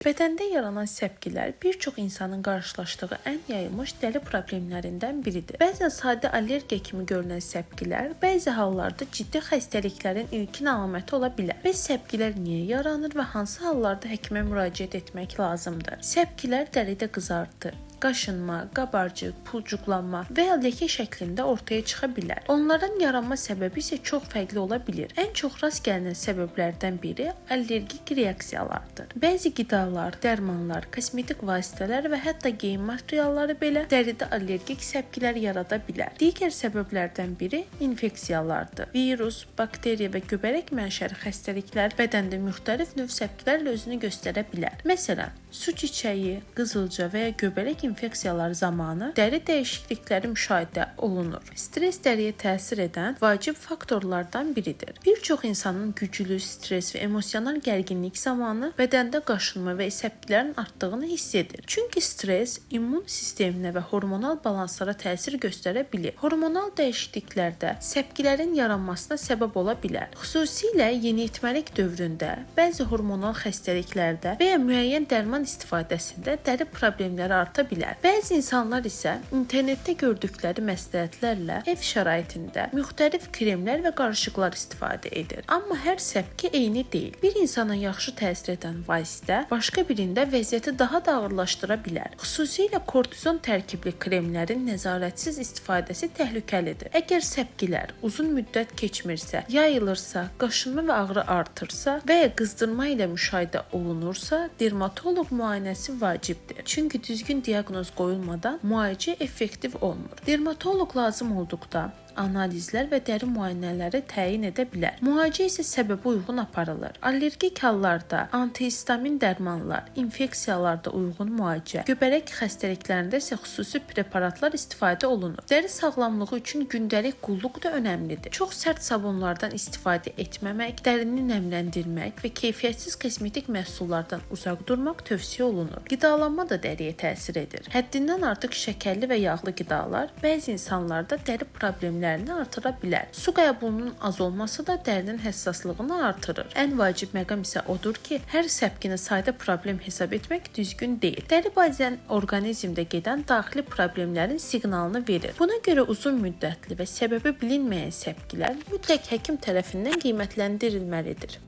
Bədəndə yaranan səpgilər bir çox insanın qarşılaşdığı ən yayılmış dəri problemlərindən biridir. Bəzən sadə allergiya kimi görünən səpgilər, bəzi hallarda ciddi xəstəliklərin ilkin əlaməti ola bilər. Bəs səpgilər niyə yaranır və hansı hallarda həkimə müraciət etmək lazımdır? Səpgilər dəridə qızartı, qaşınma, qabarcıq, pulcuqlanma və ya ləkə şəklində ortaya çıxa bilər. Onların yaranma səbəbi isə çox fərqli ola bilir. Ən çox rast gəlinən səbəblərdən biri allergik reaksiyalardır. Bəzi qidalar, dərmanlar, kosmetik vasitələr və hətta geyim materialları belə dəridə allergik səpgilər yarada bilər. Digər səbəblərdən biri infeksiyalardır. Virus, bakteriya və göbələk mənşəli xəstəliklər bədəndə müxtəlif növ səpgilərlə özünü göstərə bilər. Məsələn, su çiçəyi, qızılca və ya göbələk infeksiyalar zamanı dəri dəyişiklikləri müşahidə olunur. Stres dəriyə təsir edən vacib faktorlardan biridir. Bir çox insanın güclü stres və emosional gərginlik zamanı bədəndə qaşınma və səpgilərin artdığını hiss edir. Çünki stres immun sisteminə və hormonal balanslara təsir göstərə bilir. Hormonal dəyişikliklərdə səpgilərin yaranmasına səbəb ola bilər. Xüsusilə yeniyetməlik dövründə, bəzi hormonal xəstəliklərdə və ya müəyyən dərman istifadəsində dəri problemləri arta bilər. Bəzi insanlar isə internetdə gördükləri məsləhətlərlə ev şəraitində müxtəlif kremlər və qarışıqlar istifadə edir. Amma hər səpki eyni deyil. Bir insana yaxşı təsir edən vasitə başqa birində vəziyyəti daha da ağırlaşdıra bilər. Xüsusilə kortizon tərkibli kremlərin nəzarətsiz istifadəsi təhlükəlidir. Əgər səpgilər uzun müddət keçmirsə, yayılırsa, qaşınma və ağrı artırsa və ya qızdırma ilə müşahidə olunursa, dermatoloq müayinəsi vacibdir. Çünki düzgün diaqnoz qoyulmadan müalicə effektiv olmur. Dermatoloq lazım olduqda analizlər və dəri müayinələri təyin edə bilər. Müalicə isə səbəbə uyğun aparılır. Allergik hallarda antihistamin dərmanlar, infeksiyalarda uyğun müalicə, göbələk xəstəliklərində isə xüsusi preparatlar istifadə olunur. Dəri sağlamlığı üçün gündəlik qulluq da önəmlidir. Çox sərt sabunlardan istifadə etməmək, dərini nəmləndirmək və keyfiyyətsiz kosmetik məhsullardan uzaq durmaq tövsiyə olunur. Qidalanma da dəriyə təsir edir. Həddindən artıq şəkərli və yağlı qidalar bəzi insanlarda dəri problemlərini artıra bilər. Su qəbulunun az olması da dərinin həssaslığını artırır. Ən vacib məqam isə odur ki, hər səpgini sadə problem hesab etmək düzgün deyil. Dəri bəzən orqanizmdə gedən daxili problemlərin siqnalını verir. Buna görə uzun müddətli və səbəbi bilinməyən səpgilər mütləq həkim tərəfindən qiymətləndirilməlidir.